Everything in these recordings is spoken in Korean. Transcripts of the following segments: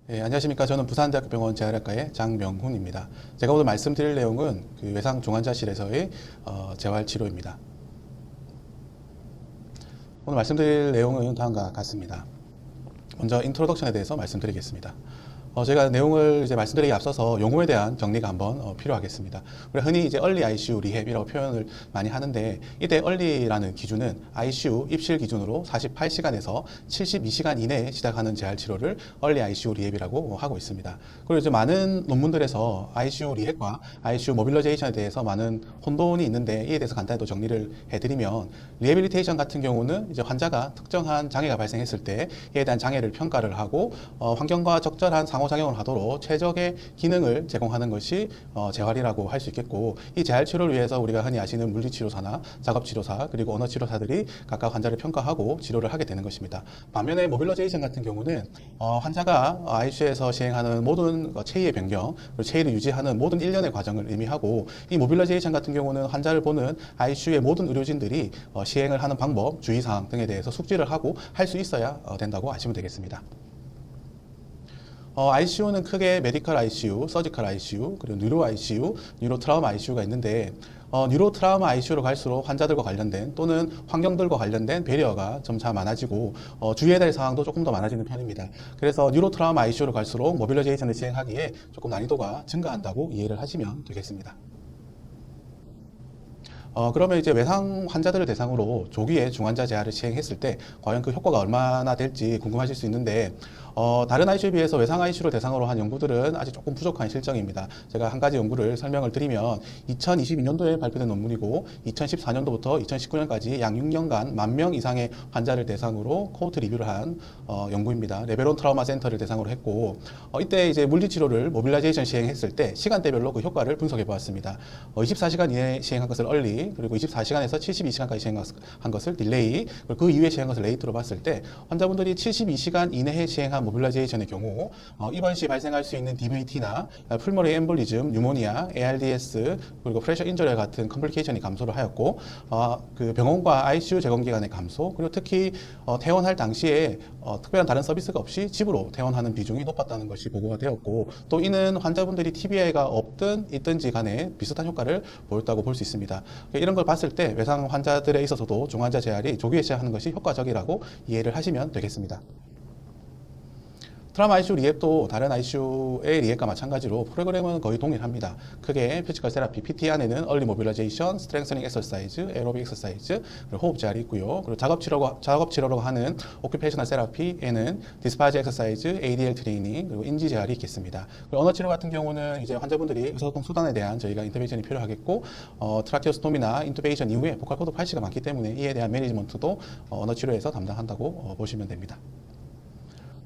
안녕하십니까. 저는 부산대학교 병원 재활학과의 장명훈입니다. 제가 오늘 말씀드릴 내용은 그 외상 중환자실에서의 재활치료입니다. 오늘 말씀드릴 내용은 다음과 같습니다. 먼저 인트로덕션에 대해서 말씀드리겠습니다. 제가 내용을 이제 말씀드리기 앞서서 용어에 대한 정리가 한번 필요하겠습니다. 우리가 흔히 이제 early ICU 리헵이라고 표현을 많이 하는데, 이때 early라는 기준은 ICU 입실 기준으로 48시간에서 72시간 이내에 시작하는 재활 치료를 early ICU 리헵이라고 하고 있습니다. 그리고 이제 많은 논문들에서 ICU 리헵과 ICU 모빌리제이션에 대해서 많은 혼돈이 있는데, 이에 대해서 간단히 또 정리를 해드리면, 리해빌리테이션 같은 경우는 이제 환자가 특정한 장애가 발생했을 때 이에 대한 장애를 평가를 하고 환경과 적절한 상호작용을 하도록 최적의 기능을 제공하는 것이 재활이라고 할 수 있겠고, 이 재활 치료를 위해서 우리가 흔히 아시는 물리치료사나 작업치료사 그리고 언어치료사들이 각각 환자를 평가하고 치료를 하게 되는 것입니다. 반면에 모빌리제이션 같은 경우는 환자가 ICU에서 시행하는 모든 체위의 변경 그리고 체위를 유지하는 모든 일련의 과정을 의미하고, 이 모빌리제이션 같은 경우는 환자를 보는 ICU의 모든 의료진들이 시행을 하는 방법, 주의사항 등에 대해서 숙지를 하고 할 수 있어야 된다고 아시면 되겠습니다. ICU는 크게 메디컬 ICU, 서지컬 ICU, 그리고 뉴로 ICU, 뉴로 트라우마 ICU가 있는데, 뉴로 트라우마 ICU로 갈수록 환자들과 관련된 또는 환경들과 관련된 배리어가 점차 많아지고 주의해야 될 사항도 조금 더 많아지는 편입니다. 그래서 뉴로 트라우마 ICU로 갈수록 모빌리제이션을 시행하기에 조금 난이도가 증가한다고 이해를 하시면 되겠습니다. 그러면 이제 외상 환자들을 대상으로 조기에 중환자 재활을 시행했을 때 과연 그 효과가 얼마나 될지 궁금하실 수 있는데, 다른 ICU에 비해서 외상 ICU를 대상으로 한 연구들은 아직 조금 부족한 실정입니다. 제가 한 가지 연구를 설명을 드리면 2022년도에 발표된 논문이고 2014년도부터 2019년까지 약 6년간 10,000명 이상의 환자를 대상으로 코호트 리뷰를 한 연구입니다. 레베론 트라우마 센터를 대상으로 했고, 이때 이제 물리치료를 모빌라이제이션 시행했을 때 시간대별로 그 효과를 분석해 보았습니다. 24시간 이내에 시행한 것을 얼리, 그리고 24시간에서 72시간까지 시행한 것을 딜레이, 그리고 그 이후에 시행한 것을 레이트로 봤을 때 환자분들이 72시간 이내에 시행한 모빌라이제이션의 경우 입원 시 발생할 수 있는 DVT나 풀모리 엠볼리즘, 뉴모니아, ARDS, 그리고 프레셔 인저리 같은 컴플리케이션이 감소를 하였고, 그 병원과 ICU 재건 기간의 감소, 그리고 특히 퇴원할 당시에 특별한 다른 서비스가 없이 집으로 퇴원하는 비중이 높았다는 것이 보고가 되었고, 또 이는 환자분들이 TBI가 없든 있든지 간에 비슷한 효과를 보였다고 볼 수 있습니다. 이런 걸 봤을 때 외상 환자들에 있어서도 중환자 재활이 조기에 시작하는 것이 효과적이라고 이해를 하시면 되겠습니다. 트라우마 ICU 리헵도 다른 ICU의 리헵과 마찬가지로 프로그램은 거의 동일합니다. 크게 피지컬 세라피, PT 안에는 얼리 모빌라이제이션, 스트렝서닝 엑서사이즈, 에로빅 엑서사이즈, 그리고 호흡 재활이 있고요. 그리고 작업치료라고 하는 오큐페이셔널 세라피에는 디스파지 엑서사이즈, ADL 트레이닝, 그리고 인지 재활이 있겠습니다. 그리고 언어치료 같은 경우는 이제 환자분들이 의사소통 수단에 대한 저희가 인터벤션이 필요하겠고, 트라키오스톰이나 인투베이션 이후에 보컬 코드 팔시가 많기 때문에 이에 대한 매니지먼트도 언어치료에서 담당한다고 보시면 됩니다.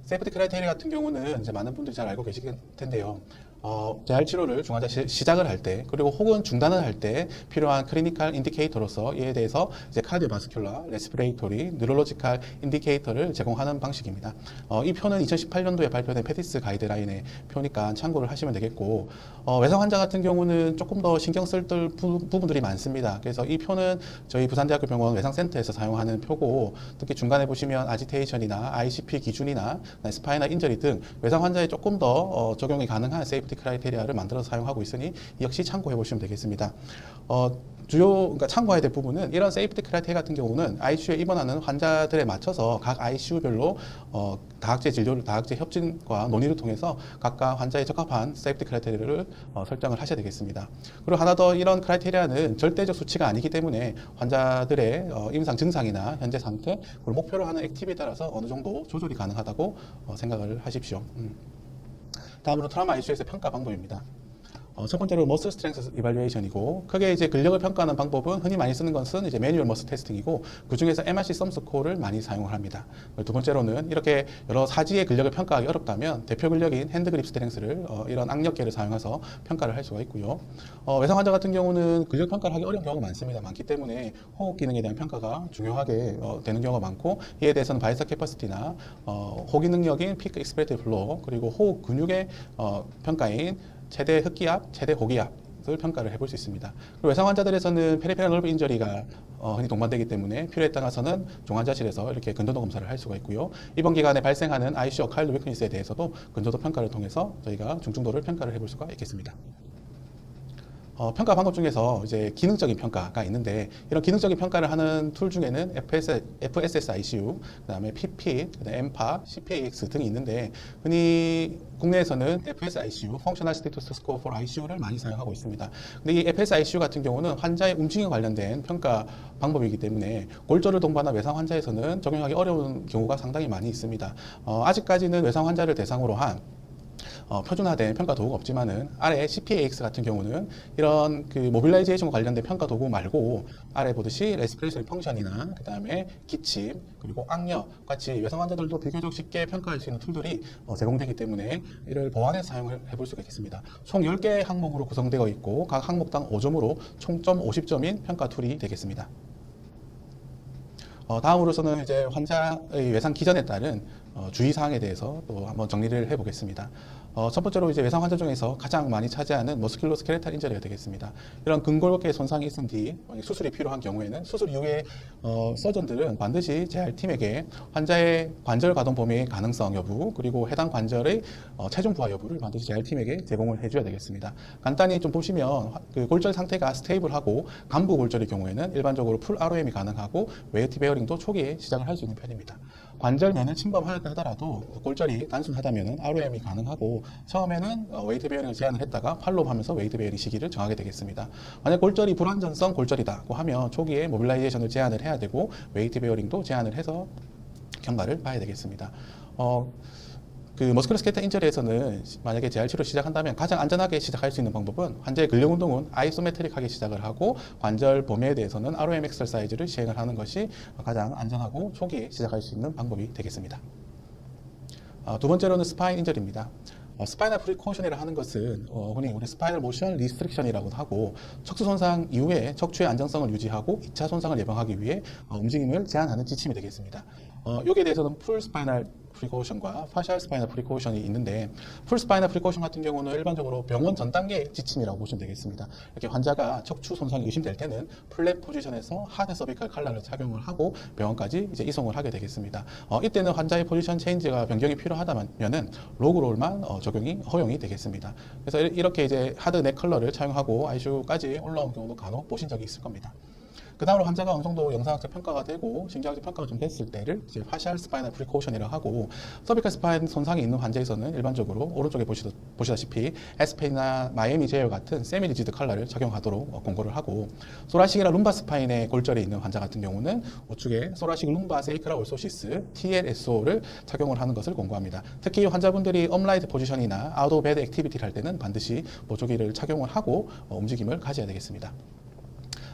세이프티 크라이테리아 같은 경우는 이제 많은 분들이 잘 알고 계실 텐데요. 재활 치료를 중환자 시작을 할 때, 그리고 혹은 중단을 할 때 필요한 클리니컬 인디케이터로서 이에 대해서 이제 카디오바스큘라, 레스피레이토리, 뉴럴로지컬 인디케이터를 제공하는 방식입니다. 이 표는 2018년도에 발표된 페티스 가이드라인의 표니까 참고를 하시면 되겠고, 외상 환자 같은 경우는 조금 더 신경 쓸 부분들이 많습니다. 그래서 이 표는 저희 부산대학교 병원 외상센터에서 사용하는 표고, 특히 중간에 보시면 아지테이션이나 ICP 기준이나 스파이나 인저리 등 외상 환자에 조금 더 적용이 가능한 세이프티 크라이테리아를 만들어서 사용하고 있으니 역시 참고해 보시면 되겠습니다. 그러니까 참고해야 될 부분은, 이런 세이프티 크라이테리아 같은 경우는 ICU에 입원하는 환자들에 맞춰서 각 ICU별로 다학제 진료를, 다학제 협진과 논의를 통해서 각각 환자에 적합한 세이프티 크라이테리아를 설정을 하셔야 되겠습니다. 그리고 하나 더, 이런 크라이테리아는 절대적 수치가 아니기 때문에 환자들의 임상 증상이나 현재 상태, 그리고 목표로 하는 액티비에 따라서 어느 정도 조절이 가능하다고 생각을 하십시오. 다음으로 트라우마 ICU에서 평가 방법입니다. 첫 번째로 머슬 스트렝스 이발리에이션이고, 크게 이제 근력을 평가하는 방법은 흔히 많이 쓰는 것은 이제 매뉴얼 머슬 테스팅이고, 그 중에서 MRC 썸 스코어를 많이 사용을 합니다. 두 번째로는 이렇게 여러 사지의 근력을 평가하기 어렵다면 대표 근력인 핸드 그립 스트렝스를 이런 악력계를 사용해서 평가를 할 수가 있고요. 외상 환자 같은 경우는 근력 평가를 하기 어려운 경우가 많기 때문에 호흡 기능에 대한 평가가 중요하게 되는 경우가 많고, 이에 대해서는 바이사 캐퍼시티나 호기 능력인 피크 익스프레티브 플로어, 그리고 호흡 근육의 평가인 최대 흡기압, 최대 호기압 것을 평가를 해볼 수 있습니다. 그리고 외상 환자들에서는 페리페럴 nerve 인저리가 흔히 동반되기 때문에 필요에 따라서는 종환자실에서 이렇게 근조도 검사를 할 수가 있고요. 이번 기간에 발생하는 ICU 어카일드 위크니스에 대해서도 근조도 평가를 통해서 저희가 중증도를 평가를 해볼 수가 있겠습니다. 평가 방법 중에서 이제 기능적인 평가가 있는데, 이런 기능적인 평가를 하는 툴 중에는 FSS ICU, 그다음에 PP, 그다음에 MPA, CPAX 등이 있는데, 흔히 국내에서는 FS ICU, Functional Status Score for ICU를 많이 사용하고 있습니다. 근데 이 FS ICU 같은 경우는 환자의 움직임에 관련된 평가 방법이기 때문에 골절을 동반한 외상 환자에서는 적용하기 어려운 경우가 상당히 많이 있습니다. 아직까지는 외상 환자를 대상으로 한 표준화된 평가 도구가 없지만은 아래 CPAX 같은 경우는 이런 그 모빌라이제이션과 관련된 평가 도구 말고 아래 보듯이 레스피레이션 펑션이나 그 다음에 기침 그리고 악력 같이 외상 환자들도 비교적 쉽게 평가할 수 있는 툴들이 제공되기 때문에 이를 보완해서 사용을 해볼 수가 있겠습니다. 총 10개의 항목으로 구성되어 있고 각 항목당 5점으로 총점 50점인 평가 툴이 되겠습니다. 다음으로서는 이제 환자의 외상 기전에 따른 주의사항에 대해서 또 한번 정리를 해보겠습니다. 첫 번째로 이제 외상 환자 중에서 가장 많이 차지하는 머스큘로스켈레탈 인저리가 되겠습니다. 이런 근골격계 손상이 있은 뒤 수술이 필요한 경우에는 수술 이후에 서전들은 반드시 재활팀에게 환자의 관절 가동 범위의 가능성 여부 그리고 해당 관절의 체중 부하 여부를 반드시 재활팀에게 제공을 해줘야 되겠습니다. 간단히 좀 보시면 그 골절 상태가 스테이블하고 간부 골절의 경우에는 일반적으로 풀 ROM이 가능하고 웨이트 베어링도 초기에 시작을 할 수 있는 편입니다. 관절면을 침범하였다 하더라도 골절이 단순하다면 ROM이 가능하고 처음에는 웨이트 베어링을 제한을 했다가 팔로우하면서 웨이트 베어링 시기를 정하게 되겠습니다. 만약 골절이 불완전성 골절이다고 하면 초기에 모빌라이제이션을 제한을 해야 되고 웨이트 베어링도 제한을 해서 경과를 봐야 되겠습니다. 그 머스큘로스켈레탈 인저리에서는 만약에 재활치료 시작한다면 가장 안전하게 시작할 수 있는 방법은 환자의 근력 운동은 아이소메트릭하게 시작을 하고 관절 범위에 대해서는 ROM 엑서사이즈를 시행을 하는 것이 가장 안전하고 초기에 시작할 수 있는 방법이 되겠습니다. 두 번째로는 스파인 인저리입니다. 스파이널 프리코션이라 하는 것은 흔히 우리 스파이널 모션 리스트릭션이라고 하고 척추 손상 이후에 척추의 안정성을 유지하고 2차 손상을 예방하기 위해 움직임을 제한하는 지침이 되겠습니다. 여기에 대해서는 풀 스파이널 프리코션과 파셜 스파이널 프리코션이 있는데, 풀 스파이널 프리코션 같은 경우는 일반적으로 병원 전 단계 지침이라고 보시면 되겠습니다. 이렇게 환자가 척추 손상이 의심될 때는 플랫 포지션에서 하드 서비컬 칼라를 착용을 하고 병원까지 이제 이송을 하게 되겠습니다. 이때는 환자의 포지션 체인지가 변경이 필요하다면은 로그롤만 적용이 허용이 되겠습니다. 그래서 이렇게 이제 하드 넥 컬러를 착용하고 ICU까지 올라온 경우도 간혹 보신 적이 있을 겁니다. 그 다음으로 환자가 어느 정도 영상학적 평가가 되고 신경학적 평가가 좀 됐을 때를 이제 파셜 스파이널 프리코션이라고 하고, 서비컬 스파인 손상이 있는 환자에서는 일반적으로 오른쪽에 보시다시피 에스펜이나 마이애미 제어 같은 세미 리지드 컬러를 착용하도록 권고를 하고, 소라식이나 룸바 스파인의 골절이 있는 환자 같은 경우는 우측에 소라식 룸바 세이크라 올소시스 TLSO를 착용을 하는 것을 권고합니다. 특히 환자분들이 업라이트 포지션이나 아웃 오브 베드 액티비티를 할 때는 반드시 보조기를 착용을 하고 움직임을 가져야 되겠습니다.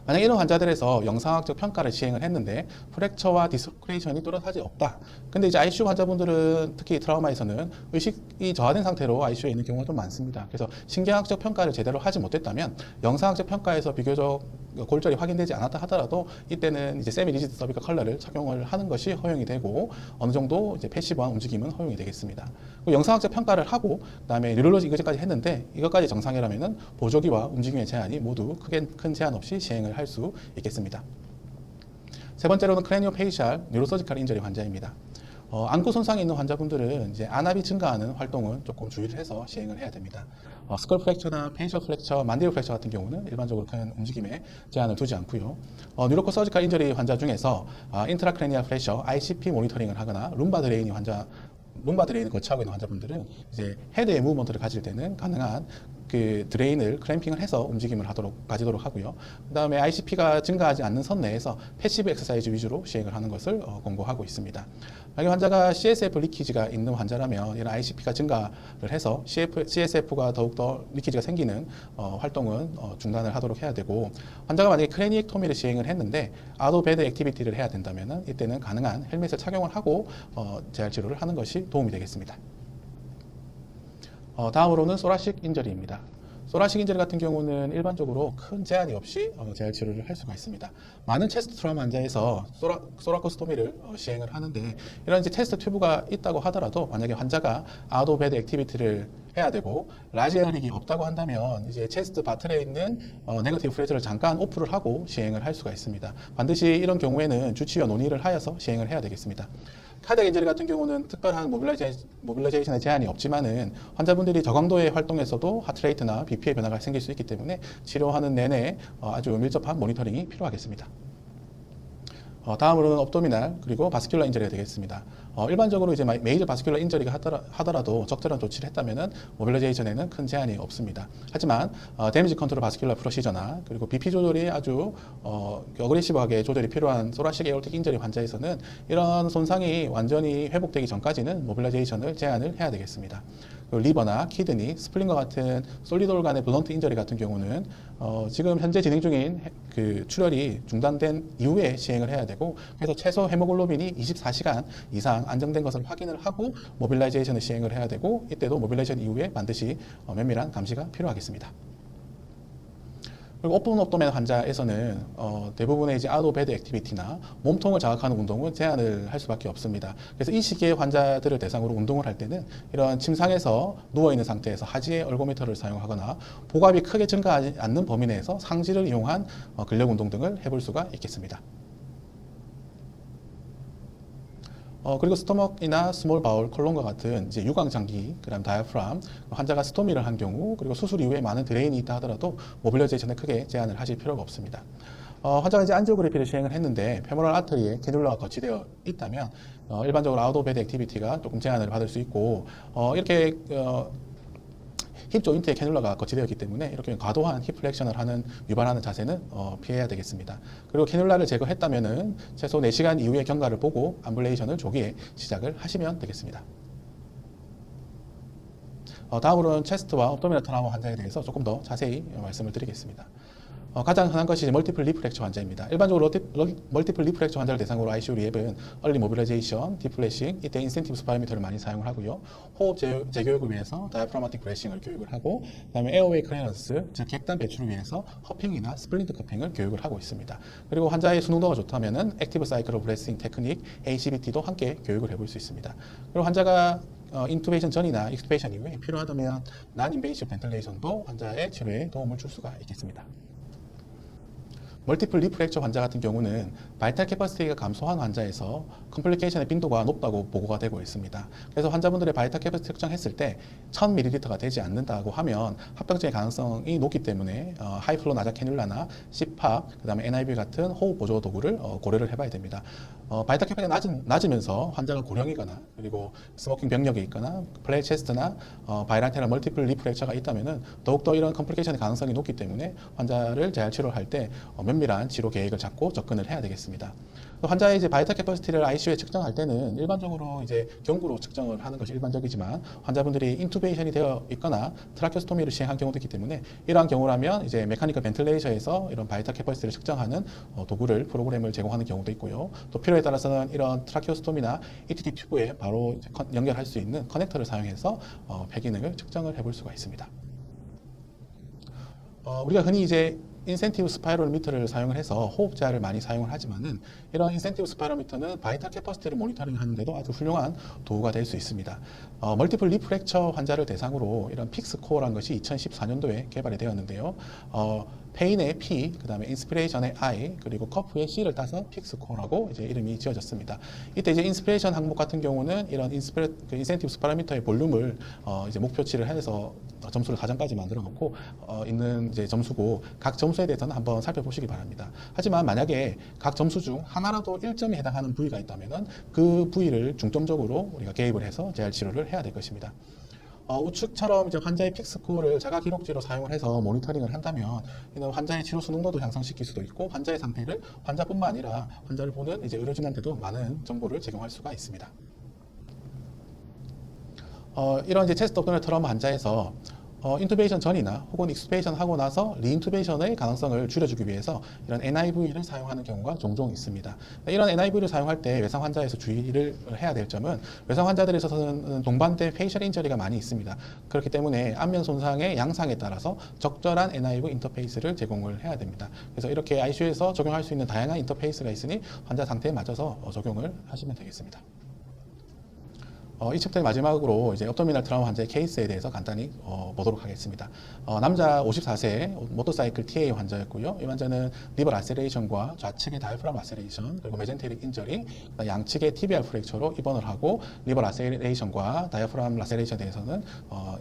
만약 이런 환자들에서 영상학적 평가를 시행을 했는데 프랙처와 디스로케이션이 뚜렷하지 없다. 근데 이제 ICU 환자분들은 특히 트라우마에서는 의식이 저하된 상태로 ICU에 있는 경우가 좀 많습니다. 그래서 신경학적 평가를 제대로 하지 못했다면 영상학적 평가에서 비교적 골절이 확인되지 않았다 하더라도 이때는 이제 세미 리지드 서비컬 컬러를 착용을 하는 것이 허용이 되고 어느 정도 이제 패시브한 움직임은 허용이 되겠습니다. 영상학적 평가를 하고 그다음에 뉴럴로지 이거까지 했는데 이것까지 정상이라면은 보조기와 움직임의 제한이 모두 큰 제한 없이 시행을 할 수 있겠습니다. 세 번째로는 크레니오페이셜 뉴로서지컬 인저리 환자입니다. 안구 손상이 있는 환자분들은 이제 안압이 증가하는 활동은 조금 주의를 해서 시행을 해야 됩니다. 스컬 프랙처나 페이셜 프랙처, 만디블 프랙처 같은 경우는 일반적으로 큰 움직임에 제한을 두지 않고요. 뉴로코 서지컬 인저리 환자 중에서 인트라크레니얼 프레셔, ICP 모니터링을 하거나 룸바 드레인을 거치하고 있는 환자분들은 이제 헤드의 무브먼트를 가질 때는 가능한 그 드레인을 클램핑을 해서 움직임을 가지도록 하고요. 그 다음에 ICP가 증가하지 않는 선 내에서 패시브 엑서사이즈 위주로 시행을 하는 것을 권고하고 있습니다. 만약 환자가 CSF 리키지가 있는 환자라면 이런 ICP가 증가를 해서 CSF가 더욱더 리키지가 생기는 활동은 중단을 하도록 해야 되고, 환자가 만약에 크레니액토미를 시행을 했는데 아웃 오브 베드 액티비티를 해야 된다면 이때는 가능한 헬멧을 착용을 하고 재활 치료를 하는 것이 도움이 되겠습니다. 다음으로는 소라식 인저리입니다. 소라식 인저리 같은 경우는 일반적으로 큰 제한이 없이 재활 치료를 할 수가 있습니다. 많은 체스트 트라우마 환자에서 소라코스토미를 시행을 하는데 이런 이제 체스트 튜브가 있다고 하더라도 만약에 환자가 아웃 오브 베드 액티비티를 해야 되고 라지 에어릭이 없다고 한다면 이제 체스트 바틀에 있는 네거티브 프레저를 잠깐 오프를 하고 시행을 할 수가 있습니다. 반드시 이런 경우에는 주치의와 논의를 하여서 시행을 해야 되겠습니다. 카디악 인저리 같은 경우는 특별한 모빌라이제이션의 제한이 없지만은 환자분들이 저강도의 활동에서도 하트레이트나 BP의 변화가 생길 수 있기 때문에 치료하는 내내 아주 밀접한 모니터링이 필요하겠습니다. 다음으로는 업도미날 그리고 바스큘러 인저리가 되겠습니다. 일반적으로 이제 메이저 바스큘러 인저리가 하더라도 적절한 조치를 했다면은 모빌라이제이션에는 큰 제한이 없습니다. 하지만 데미지 컨트롤 바스큘러 프로시저나 그리고 BP 조절이 아주 어그레시브하게 조절이 필요한 소라식 에어틱 인저리 환자에서는 이런 손상이 완전히 회복되기 전까지는 모빌라이제이션을 제한을 해야 되겠습니다. 리버나 키드니, 스플린과 같은 솔리드 organ의 블런트 인저리 같은 경우는 지금 현재 진행 중인 그 출혈이 중단된 이후에 시행을 해야 되고 그래서 최소 헤모글로빈이 24시간 이상 안정된 것을 확인을 하고 모빌라이제이션을 시행을 해야 되고 이때도 모빌라이제이션 이후에 반드시 면밀한 감시가 필요하겠습니다. 그리고 오픈 업도멘 환자에서는 대부분의 이제 아웃 오브 베드 액티비티나 몸통을 자극하는 운동은 제한을 할 수밖에 없습니다. 그래서 이 시기에 환자들을 대상으로 운동을 할 때는 이런 침상에서 누워 있는 상태에서 하지에 얼고미터를 사용하거나 복압이 크게 증가하지 않는 범위 내에서 상지를 이용한 근력 운동 등을 해볼 수가 있겠습니다. 그리고 스토먹이나 스몰 바울, 콜론과 같은 이제 유광장기, 그다음 다이아프람, 환자가 스토미를 한 경우, 그리고 수술 이후에 많은 드레인이 있다 하더라도 모빌라이제이션에 크게 제한을 하실 필요가 없습니다. 환자가 이제 안지오그래피를 시행을 했는데 페모럴 아터리에 캐뉼라가 거치되어 있다면 일반적으로 아웃 오브 베드 액티비티가 조금 제한을 받을 수 있고 이렇게 힙 조인트에 캐뉼라가 거치되어 있기 때문에 이렇게 과도한 힙 플렉션을 하는 유발하는 자세는 피해야 되겠습니다. 그리고 캐뉼라를 제거했다면은 최소 4시간 이후의 경과를 보고 암블레이션을 조기에 시작을 하시면 되겠습니다. 다음으로는 체스트와 업도미널 트라우마 환자에 대해서 조금 더 자세히 말씀을 드리겠습니다. 가장 흔한 것이 멀티플 리프렉처 환자입니다. 일반적으로 멀티플 리프렉처 환자를 대상으로 ICU 리앱은 얼리 모빌라이제이션, 디플래싱, 이때 인센티브 스파이미터를 많이 사용을 하고요. 호흡 재교육을 위해서 다이아프라마틱 브레싱을 교육을 하고 그다음에 에어웨이 클리어런스, 즉 객단 배출을 위해서 허핑이나 스플린트 커핑을 교육을 하고 있습니다. 그리고 환자의 수능도가 좋다면은 액티브 사이클 오브 브레싱 테크닉, ACBT도 함께 교육을 해볼 수 있습니다. 그리고 환자가 인투베이션 전이나 익스투베이션 이후에 필요하다면 난 인베이시브 벤틀레이션도 환자의 치료에 도움을 줄 수가 있겠습니다. 멀티플 리프렉처 환자 같은 경우는 바이탈 캐퍼시티가 감소한 환자에서 컴플리케이션의 빈도가 높다고 보고가 되고 있습니다. 그래서 환자분들의 바이탈 캐퍼시티 측정했을 때 1000ml가 되지 않는다고 하면 합병증의 가능성이 높기 때문에 하이플로 나자 캐뉼라나 CPAP, 그다음에 NIV 같은 호흡 보조 도구를 고려를 해봐야 됩니다. 바이탈 캐퍼시티가 낮으면서 환자가 고령이거나 그리고 스모킹 병력이 있거나 플레이 체스트나 바이라테럴 멀티플 리프렉처가 있다면은 더욱더 이런 컴플리케이션의 가능성이 높기 때문에 환자를 재활 치료할 때 면밀한 치료 계획을 잡고 접근을 해야 되겠습니다. 환자의 이제 바이탈 캐퍼시티를 ICU에 측정할 때는 일반적으로 이제 경구로 측정을 하는 것이 일반적이지만 환자분들이 인투베이션이 되어 있거나 트라케오스토미를 시행한 경우도 있기 때문에 이러한 경우라면 이제 메카니컬 벤틀레이션에서 이런 바이탈 캐퍼시티를 측정하는 도구를 프로그램을 제공하는 경우도 있고요. 또 필요에 따라서는 이런 트라케오스토미나 ETT 튜브에 바로 연결할 수 있는 커넥터를 사용해서 폐 기능을 측정을 해볼 수가 있습니다. 우리가 흔히 이제 인센티브 스파이럴 미터를 사용을 해서 호흡 제한을 많이 사용을 하지만은 이런 인센티브 스파이럴 미터는 바이탈 캐퍼시티를 모니터링 하는데도 아주 훌륭한 도구가 될 수 있습니다. 멀티플 리프렉처 환자를 대상으로 이런 픽스코어라는 것이 2014년도에 개발이 되었는데요. 페인의 P, 그 다음에 인스피레이션의 I, 그리고 커프의 C를 따서 픽스코어라고 이제 이름이 지어졌습니다. 이때 이제 인스피레이션 항목 같은 경우는 이런 인센티브 스파이로미터의 볼륨을 이제 목표치를 해서 점수를 4점까지 만들어 놓고 있는 이제 점수고 각 점수에 대해서는 한번 살펴보시기 바랍니다. 하지만 만약에 각 점수 중 하나라도 1점에 해당하는 부위가 있다면은 그 부위를 중점적으로 우리가 개입을 해서 재활 치료를 해야 될 것입니다. 우측처럼 이제 환자의 픽스코어를 자가 기록지로 사용을 해서 모니터링을 한다면 이는 환자의 치료 수능도도 향상시킬 수도 있고 환자의 상태를 환자뿐만 아니라 환자를 보는 이제 의료진한테도 많은 정보를 제공할 수가 있습니다. 이런 이제 체스트 업도미널 트라우마 환자에서 인투베이션 전이나 혹은 익스투베이션 하고 나서 리인투베이션의 가능성을 줄여주기 위해서 이런 NIV를 사용하는 경우가 종종 있습니다. 이런 NIV를 사용할 때 외상 환자에서 주의를 해야 될 점은 외상 환자들에 있어서는 동반된 페이셜 인저리가 많이 있습니다. 그렇기 때문에 안면 손상의 양상에 따라서 적절한 NIV 인터페이스를 제공을 해야 됩니다. 그래서 이렇게 ICU에서 적용할 수 있는 다양한 인터페이스가 있으니 환자 상태에 맞춰서 적용을 하시면 되겠습니다. 이 챕터의 마지막으로 이제 업도미널 트라우마 환자의 케이스에 대해서 간단히 보도록 하겠습니다. 남자 54세 모터사이클 TA 환자였고요. 이 환자는 리버 라세레이션과 좌측의 다이프람 라세레이션 그리고 메젠테릭 인저리, 양측의 TBR 프랙처로 입원을 하고 리버 라세레이션과 다이프람 라세레이션에 대해서는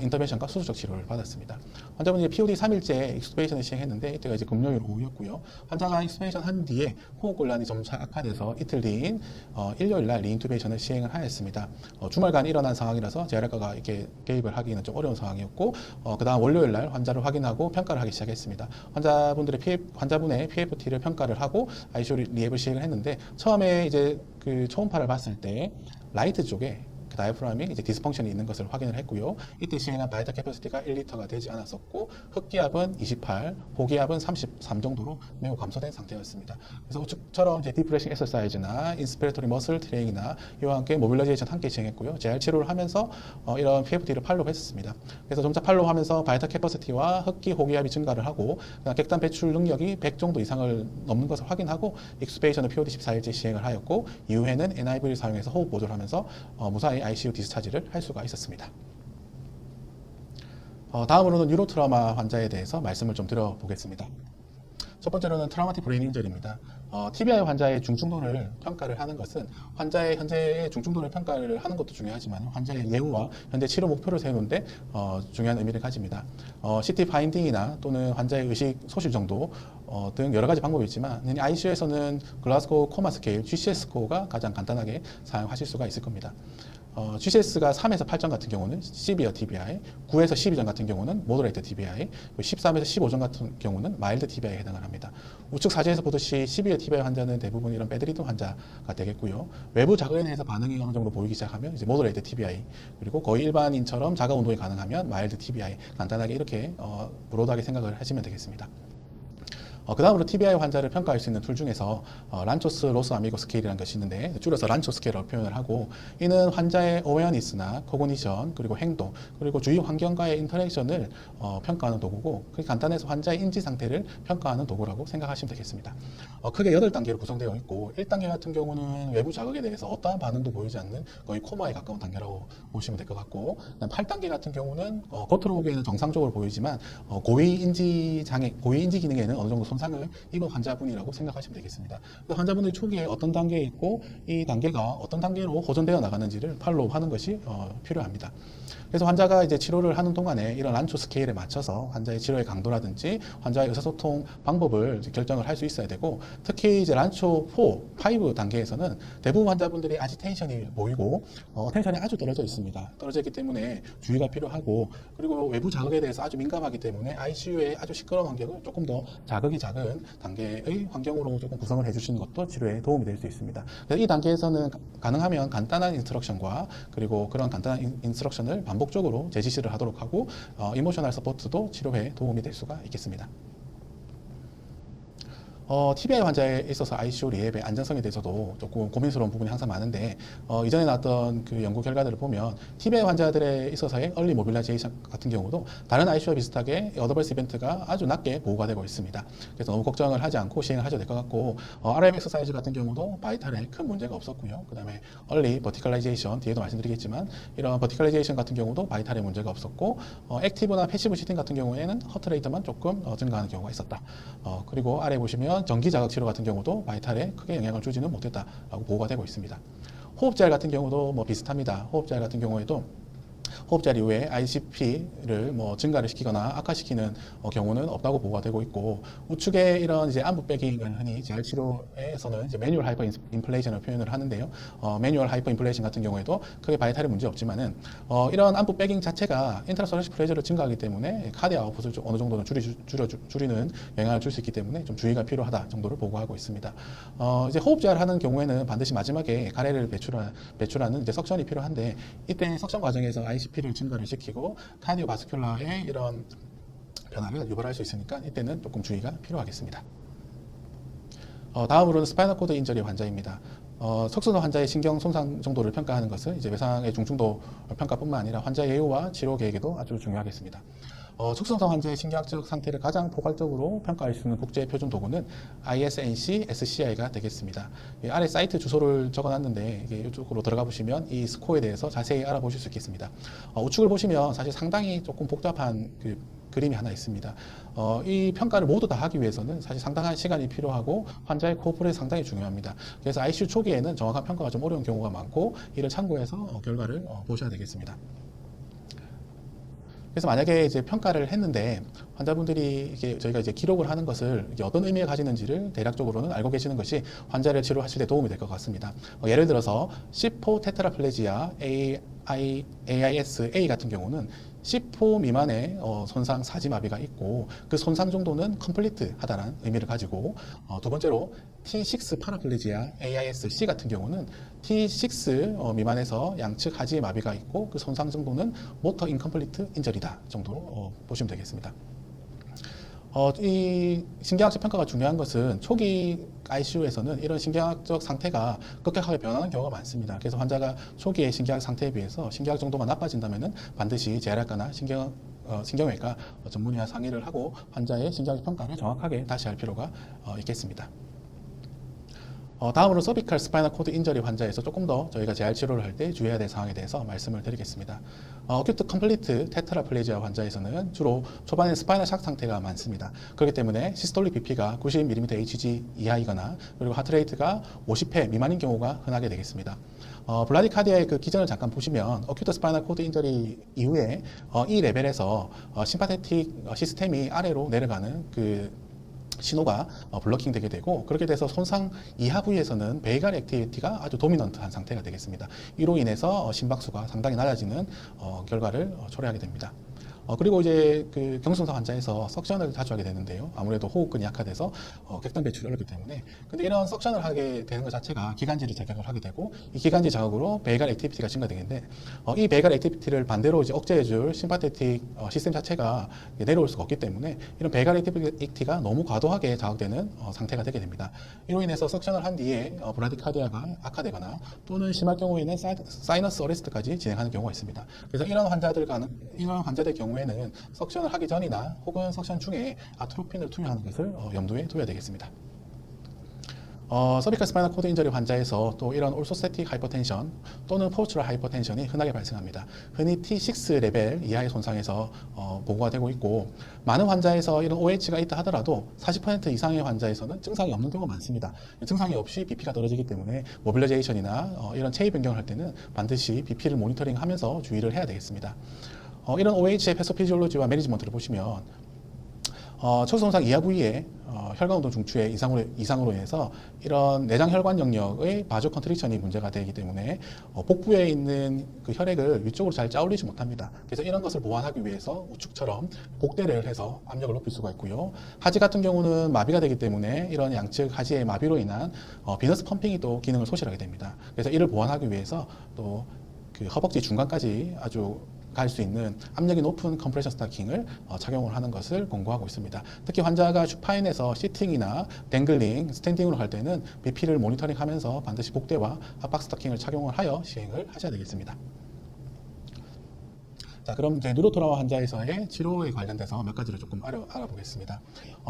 인터벤션과 수술적 치료를 받았습니다. 환자분이 POD 3일째 익스투베이션을 시행했는데 이때가 이제 금요일 오후였고요. 환자가 익스투베이션 한 뒤에 호흡곤란이 점차 악화돼서 이틀 뒤인 일요일 날 리인투베이션을 시행을 하였습니다. 주말간 일어난 상황이라서 재활학과가 이렇게 개입을 하기는 좀 어려운 상황이었고 그 다음 월요일 날 환자를 확인하고 평가를 하기 시작했습니다. 환자분의 PFT를 평가를 하고 ICU 리앱을 시행을 했는데 처음에 이제 그 초음파를 봤을 때 라이트 쪽에 다이프람이 이제 디스펑션이 있는 것을 확인을 했고요. 이때 시행한 바이탈 캐퍼시티가 1리터가 되지 않았었고 흑기압은 28, 고기압은 33 정도로 매우 감소된 상태였습니다. 그래서 우측처럼 이제 디프레싱 엑서사이즈나 인스피레토리 머슬 트레이닝이나 이와 함께 모빌라이제이션 함께 시행했고요. 재활 치료를 하면서 이런 PFT를 팔로우 했었습니다. 그래서 점차 팔로우 하면서 바이탈 캐퍼시티와 흑기, 호기압이 증가를 하고 객단 배출 능력이 100 정도 이상을 넘는 것을 확인하고 익스페이션을 POD 14일째 시행을 하였고 이후에는 NIV를 사용해서 호흡 보조를 하면서 무사히 ICU 디스차지를 할 수가 있었습니다. 다음으로는 뉴로 트라우마 환자에 대해서 말씀을 좀 드려보겠습니다. 첫 번째로는 트라우마틱 브레인 인저리입니다. TBI 환자의 중증도를 평가를 하는 것은 환자의 현재의 중증도를 평가를 하는 것도 중요하지만 환자의 예후와 현재 치료 목표를 세우는데 중요한 의미를 가집니다. CT 파인딩이나 또는 환자의 의식 소실 정도 등 여러 가지 방법이 있지만 ICU에서는 글라스고 코마 스케일 GCS 스코어가 가장 간단하게 사용하실 수가 있을 겁니다. GCS가 3에서 8점 같은 경우는 시비어 TBI, 9에서 12점 같은 경우는 모더레이트 TBI, 13에서 15점 같은 경우는 마일드 TBI에 해당을 합니다. 우측 사진에서 보듯이 시비어 TBI 환자는 대부분 이런 배드리듬 환자가 되겠고요. 외부 자극에 대해서 반응이 어느 정도 보이기 시작하면 이제 모더레이트 TBI, 그리고 거의 일반인처럼 자가 운동이 가능하면 마일드 TBI, 간단하게 이렇게 브로드하게 생각을 하시면 되겠습니다. 그 다음으로 TBI 환자를 평가할 수 있는 툴 중에서 란초스 로스 아미고 스케일이라는 것이 있는데 줄여서 란초 스케일로 표현을 하고 이는 환자의 어웨어니스나 코그니션 그리고 행동 그리고 주위 환경과의 인터랙션을 평가하는 도구고 그게 간단해서 환자의 인지 상태를 평가하는 도구라고 생각하시면 되겠습니다. 크게 8단계로 구성되어 있고 1단계 같은 경우는 외부 자극에 대해서 어떠한 반응도 보이지 않는 거의 코마에 가까운 단계라고 보시면 될 것 같고 8단계 같은 경우는 겉으로 보기에는 정상적으로 보이지만 고위 인지 기능에는 어느 정도 손상을 입은 환자분이라고 생각하시면 되겠습니다. 환자분의 초기에 어떤 단계에 있고 이 단계가 어떤 단계로 호전되어 나가는지를 팔로우하는 것이 필요합니다. 그래서 환자가 이제 치료를 하는 동안에 이런 란초 스케일에 맞춰서 환자의 치료의 강도라든지 환자의 의사소통 방법을 결정을 할 수 있어야 되고 특히 이제 란초 4, 5 단계에서는 대부분 환자분들이 아지테이션이 보이고 텐션이 아주 떨어져 있습니다. 떨어져 있기 때문에 주의가 필요하고 그리고 외부 자극에 대해서 아주 민감하기 때문에 ICU의 아주 시끄러운 환경을 조금 더 자극이 작은 단계의 환경으로 조금 구성을 해주시는 것도 치료에 도움이 될 수 있습니다. 그래서 이 단계에서는 가능하면 간단한 인스트럭션과 그리고 그런 간단한 인스트럭션을 반복적으로 재지시를 하도록 하고 이모셔널 서포트도 치료에 도움이 될 수가 있겠습니다. TBI 환자에 있어서 ICU 리앱의 안전성에 대해서도 조금 고민스러운 부분이 항상 많은데 이전에 나왔던 그 연구 결과들을 보면 TBI 환자들에 있어서의 얼리 모빌라이제이션 같은 경우도 다른 ICU와 비슷하게 어드버스 이벤트가 아주 낮게 보고가 되고 있습니다. 그래서 너무 걱정을 하지 않고 시행을 하셔도 될 것 같고 RM 엑서사이즈 같은 경우도 바이탈에 큰 문제가 없었고요. 그 다음에 얼리 버티컬라이제이션 뒤에도 말씀드리겠지만 이런 버티컬라이제이션 같은 경우도 바이탈에 문제가 없었고 액티브나 패시브 시팅 같은 경우에는 허트레이트만 조금 증가하는 경우가 있었다. 그리고 아래 보시면 전기 자극 치료 같은 경우도 바이탈에 크게 영향을 주지는 못했다라고 보고가 되고 있습니다. 호흡잘 같은 경우도 비슷합니다. 호흡잘 같은 경우에도 호흡잘 이후에 ICP를 증가를 시키거나 악화시키는 경우는 없다고 보고가 되고 있고 우측에 이런 이제 안부 백잉을 흔히 재활 치료에서는 이제 매뉴얼 하이퍼 인플레이션을 표현을 하는데요. 매뉴얼 하이퍼 인플레이션 같은 경우에도 크게 바이탈에 문제 없지만은 이런 안부 백잉 자체가 인트라소라식 프레셔를 증가하기 때문에 카디 아웃풋을 어느 정도는 줄이는 영향을 줄 수 있기 때문에 좀 주의가 필요하다 정도를 보고하고 있습니다. 이제 호흡잘 하는 경우에는 반드시 마지막에 가래를 배출하는 이제 석션이 필요한데 이때 석션 과정에서 ICP 부피를 증가를 시키고 카디오바스큘라의 이런 변화를 유발할 수 있으니까 이때는 조금 주의가 필요하겠습니다. 다음으로는 스파이널 코드 인저리 환자입니다. 석순호 환자의 신경 손상 정도를 평가하는 것은 이제 외상의 중증도 평가뿐만 아니라 환자 예후와 치료 계획에도 아주 중요하겠습니다. 축성성 환자의 신경학적 상태를 가장 포괄적으로 평가할 수 있는 국제 표준 도구는 ISNC SCI가 되겠습니다. 아래 사이트 주소를 적어놨는데 이쪽으로 들어가 보시면 이 스코어에 대해서 자세히 알아보실 수 있겠습니다. 우측을 보시면 사실 상당히 조금 복잡한 그림이 하나 있습니다. 이 평가를 모두 다 하기 위해서는 사실 상당한 시간이 필요하고 환자의 코어폴이 상당히 중요합니다. 그래서 ICU 초기에는 정확한 평가가 좀 어려운 경우가 많고 이를 참고해서 결과를 보셔야 되겠습니다. 그래서 만약에 이제 평가를 했는데 환자분들이 저희가 이제 기록을 하는 것을 어떤 의미를 가지는지를 대략적으로는 알고 계시는 것이 환자를 치료하실 때 도움이 될 것 같습니다. 예를 들어서 C4 테트라플레지아 AIS-A 같은 경우는 C4 미만의 손상 사지마비가 있고 그 손상 정도는 컴플리트하다는 의미를 가지고 두 번째로 T6 파라플레지아 AIS-C 같은 경우는 T6 미만에서 양측 하지의 마비가 있고 그 손상 정도는 모터 인컴플리트 인저리다 정도로 보시면 되겠습니다. 이 신경학적 평가가 중요한 것은 초기 ICU에서는 이런 신경학적 상태가 급격하게 변하는 경우가 많습니다. 그래서 환자가 초기의 신경학 상태에 비해서 신경학 정도가 나빠진다면 반드시 재활학과나 신경외과 전문의와 상의를 하고 환자의 신경학적 평가를 정확하게 다시 할 필요가 있겠습니다. 다음으로 서비칼 스파이널 코드 인저리 환자에서 조금 더 저희가 재활 치료를 할 때 주의해야 될 사항에 대해서 말씀을 드리겠습니다. 어큐트 컴플리트 테트라플레지아 환자에서는 주로 초반에 스파이널 샥 상태가 많습니다. 그렇기 때문에 시스톨릭 BP가 90mm HG 이하이거나 그리고 하트레이트가 50회 미만인 경우가 흔하게 되겠습니다. 블라디카디아의 그 기전을 잠깐 보시면 어큐트 스파이널 코드 인저리 이후에 이 레벨에서 심파테틱 시스템이 아래로 내려가는 신호가 블러킹 되게 되고 그렇게 돼서 손상 이하 부위에서는 베이갈 액티비티가 아주 도미넌트한 상태가 되겠습니다. 이로 인해서 심박수가 상당히 낮아지는 결과를 초래하게 됩니다. 그리고 이제 그 경증성 환자에서 석션을 자주 하게 되는데요. 아무래도 호흡근이 약화돼서 객단 배출이 어렵기 때문에. 근데 이런 석션을 하게 되는 것 자체가 기관지를 자극을 하게 되고 이 기관지 자극으로 베이갈 액티비티가 증가되는데 이 베이갈 액티비티를 반대로 이제 억제해줄 심파테틱 시스템 자체가 내려올 수가 없기 때문에 이런 베이갈 액티비티가 너무 과도하게 자극되는 상태가 되게 됩니다. 이로 인해서 석션을 한 뒤에 브라디카디아가 악화되거나 또는 심할 경우에는 사이너스 어레스트까지 진행하는 경우가 있습니다. 그래서 이런 환자들 경우에는 석션을 하기 전이나 혹은 석션 중에 아트로핀을 투여하는 것을 염두에 둬야 되겠습니다. 서비컬 스파이널 코드 인저리 환자에서 또 이런 올소스테틱 하이퍼텐션 또는 포스츄럴 하이퍼텐션이 흔하게 발생합니다. 흔히 T6 레벨 이하의 손상에서 보고가 되고 있고 많은 환자에서 이런 OH가 있다 하더라도 40% 이상의 환자에서는 증상이 없는 경우가 많습니다. 증상이 없이 BP가 떨어지기 때문에 모빌라이제이션이나 이런 체위 변경을 할 때는 반드시 BP를 모니터링하면서 주의를 해야 되겠습니다. 이런 OH의 패소피지올로지와 매니지먼트를 보시면 척수손상 이하 부위에 혈관운동 중추의 이상으로 인해서 이런 내장 혈관 영역의 바조 컨트릭션이 문제가 되기 때문에 복부에 있는 그 혈액을 위쪽으로 잘 짜올리지 못합니다. 그래서 이런 것을 보완하기 위해서 우측처럼 복대를 해서 압력을 높일 수가 있고요. 하지 같은 경우는 마비가 되기 때문에 이런 양측 하지의 마비로 인한 비너스 펌핑이 또 기능을 소실하게 됩니다. 그래서 이를 보완하기 위해서 또 그 허벅지 중간까지 아주 갈 수 있는 압력이 높은 컴프레션 스타킹을 착용을 하는 것을 권고하고 있습니다. 특히 환자가 슈파인에서 시팅이나 댕글링, 스탠딩으로 갈 때는 BP를 모니터링하면서 반드시 복대와 압박 스타킹을 착용을 하여 시행을 하셔야 되겠습니다. 자, 그럼 이제 누로토라마 환자에서의 치료에 관련돼서 몇 가지를 조금 알아보겠습니다.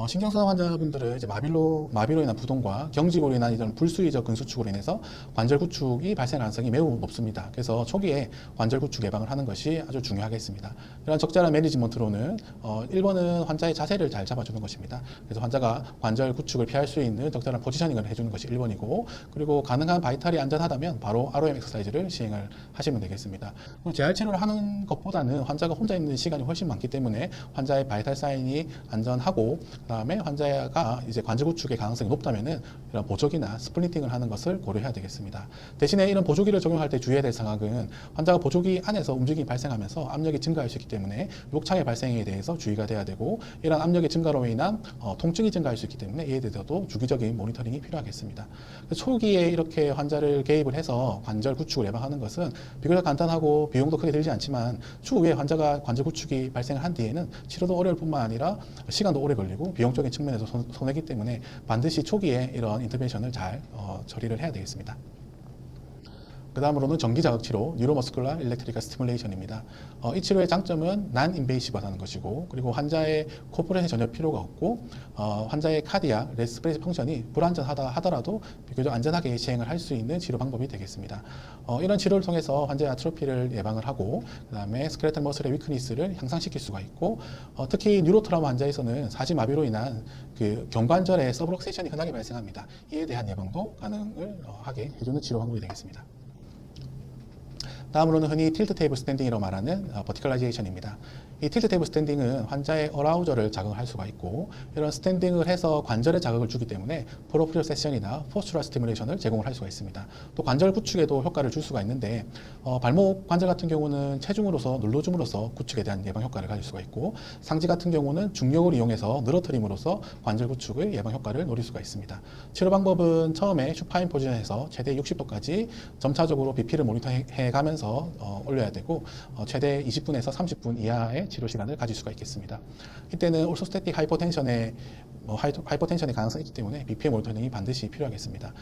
신경손상 환자분들은 이제 마비로 인한 부동과 경직으로 인한 이런 불수의적 근수축으로 인해서 관절 구축이 발생 가능성이 매우 높습니다. 그래서 초기에 관절 구축 예방을 하는 것이 아주 중요하겠습니다. 이런 적절한 매니지먼트로는 1번은 환자의 자세를 잘 잡아주는 것입니다. 그래서 환자가 관절 구축을 피할 수 있는 적절한 포지셔닝을 해주는 것이 1번이고 그리고 가능한 바이탈이 안전하다면 바로 ROM 엑서사이즈를 시행을 하시면 되겠습니다. 재활 치료를 하는 것보다는 ICU보다는 환자가 혼자 있는 시간이 훨씬 많기 때문에 환자의 바이탈 사인이 안전하고, 그다음에 환자가 이제 관절 구축의 가능성이 높다면은 이런 보조기나 스플린팅을 하는 것을 고려해야 되겠습니다. 대신에 이런 보조기를 적용할 때 주의해야 될 상황은 환자가 보조기 안에서 움직임이 발생하면서 압력이 증가할 수 있기 때문에 욕창의 발생에 대해서 주의가 돼야 되고, 이런 압력의 증가로 인한 통증이 증가할 수 있기 때문에 이에 대해서도 주기적인 모니터링이 필요하겠습니다. 초기에 이렇게 환자를 개입을 해서 관절 구축을 예방하는 것은 비교적 간단하고 비용도 크게 들지 않지만 추후에 환자가 관절 구축이 발생한 뒤에는 치료도 어려울 뿐만 아니라 시간도 오래 걸리고 비용적인 측면에서 손해기 때문에 반드시 초기에 이런 인터벤션을 잘 처리를 해야 되겠습니다. 그 다음으로는 전기자극 치료, 뉴로머스쿨라 일렉트리컬 스티뮬레이션입니다. 이 치료의 장점은 난 인베이시브하다는 것이고, 그리고 환자의 코프레션이 전혀 필요가 없고, 환자의 카디악, 레스피레이션 펑션이 불안전하다 하더라도 비교적 안전하게 시행을 할 수 있는 치료 방법이 되겠습니다. 이런 치료를 통해서 환자의 아트로피를 예방을 하고, 그 다음에 스켈레탈 머슬의 위크니스를 향상시킬 수가 있고, 특히 뉴로트라우마 환자에서는 사지마비로 인한 그 경관절의 서브럭세이션이 흔하게 발생합니다. 이에 대한 예방도 가능을 하게 해주는 치료 방법이 되겠습니다. 다음으로는 흔히 틸트 테이블 스탠딩이라고 말하는 버티컬라이제이션입니다. 이 틸트 테이블 스탠딩은 환자의 어라우저를 자극을 할 수가 있고, 이런 스탠딩을 해서 관절에 자극을 주기 때문에 프로프리오 세션이나 포스추럴 스티뮬레이션을 제공을 할 수가 있습니다. 또 관절 구축에도 효과를 줄 수가 있는데, 발목 관절 같은 경우는 체중으로서 눌러줌으로써 구축에 대한 예방 효과를 가질 수가 있고, 상지 같은 경우는 중력을 이용해서 늘어뜨림으로써 관절 구축의 예방 효과를 노릴 수가 있습니다. 치료 방법은 처음에 슈파인 포지션에서 최대 60도까지 점차적으로 BP를 모니터해 가면서 올려야 되고, 최대 20분에서 30분 이하의 치료 시간을 가질 수가 있겠습니다. 이때는 올소스태틱 하이퍼텐션의 가능성이 있기 때문에 BP의 모니터링이 반드시 필요하겠습니다.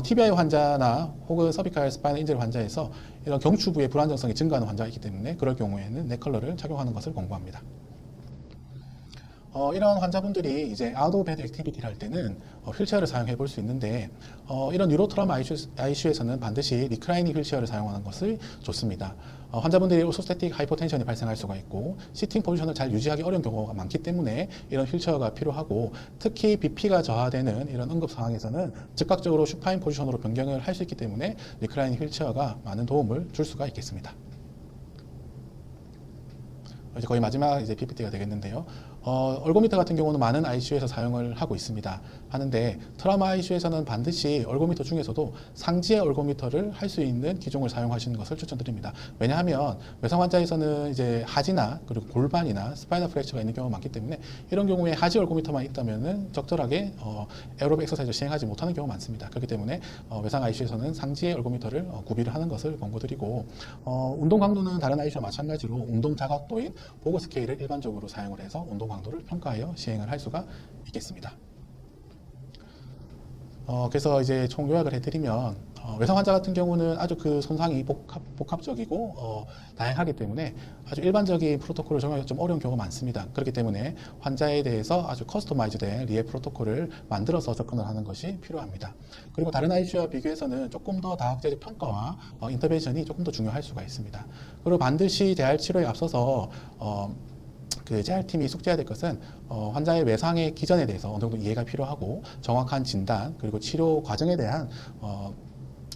TBI 환자나 혹은 서비칼 스파이널 인저리 환자에서 이런 경추부의 불안정성이 증가하는 환자가 있기 때문에 그럴 경우에는 넥컬러를 착용하는 것을 권고합니다. 이런 환자분들이 이제 아웃 오브 베드 액티비티를 할 때는 휠체어를 사용해 볼 수 있는데, 이런 뉴로트라우마 ICU에서는 반드시 리클라이닝 휠체어를 사용하는 것이 좋습니다. 환자분들이 올소스태틱 하이퍼텐션이 발생할 수가 있고 시팅 포지션을 잘 유지하기 어려운 경우가 많기 때문에 이런 휠체어가 필요하고, 특히 BP가 저하되는 이런 응급 상황에서는 즉각적으로 슈파인 포지션으로 변경을 할 수 있기 때문에 리클라이닝 휠체어가 많은 도움을 줄 수가 있겠습니다. 이제 거의 마지막 이제 PPT가 되겠는데요. 얼고미터 같은 경우는 많은 ICU에서 사용을 하고 있습니다. 하는데 트라우마 ICU에서는 반드시 얼고미터 중에서도 상지의 얼고미터를 할 수 있는 기종을 사용하시는 것을 추천드립니다. 왜냐하면 외상 환자에서는 이제 하지나 그리고 골반이나 스파이널 프랙처가 있는 경우가 많기 때문에 이런 경우에 하지 얼고미터만 있다면은 적절하게 에어로빅 엑서사이즈를 시행하지 못하는 경우가 많습니다. 그렇기 때문에 외상 ICU에서는 상지의 얼고미터를 구비를 하는 것을 권고드리고, 운동 강도는 다른 ICU와 마찬가지로 운동 자각도인 보그 스케일을 일반적으로 사용을 해서 운동 강도를 평가하여 시행을 할 수가 있겠습니다. 그래서 이제 총 요약을 해드리면, 외상 환자 같은 경우는 아주 그 손상이 복합적이고 다양하기 때문에 아주 일반적인 프로토콜을 적용하기 좀 어려운 경우가 많습니다. 그렇기 때문에 환자에 대해서 아주 커스터마이즈된 리해 프로토콜을 만들어서 접근을 하는 것이 필요합니다. 그리고 다른 ICU와 비교해서는 조금 더 다학제적 평가와 인터벤션이 조금 더 중요할 수가 있습니다. 그리고 반드시 재활 치료에 앞서서 그 재활팀이 숙지해야 될 것은 환자의 외상의 기전에 대해서 어느 정도 이해가 필요하고, 정확한 진단 그리고 치료 과정에 대한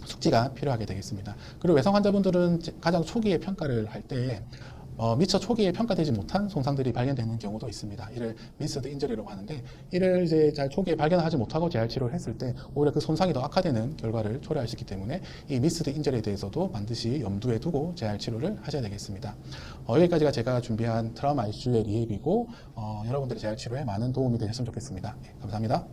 숙지가 필요하게 되겠습니다. 그리고 외상 환자분들은 가장 초기에 평가를 할 때 미처 초기에 평가되지 못한 손상들이 발견되는 경우도 있습니다. 이를 미스드 인저리라고 하는데, 이를 이제 잘 초기에 발견하지 못하고 재활 치료를 했을 때 오히려 그 손상이 더 악화되는 결과를 초래할 수 있기 때문에 이 미스드 인저리에 대해서도 반드시 염두에 두고 재활 치료를 하셔야 되겠습니다. 여기까지가 제가 준비한 트라우마 ICU의 리앱이고, 여러분들의 재활 치료에 많은 도움이 되셨으면 좋겠습니다. 감사합니다.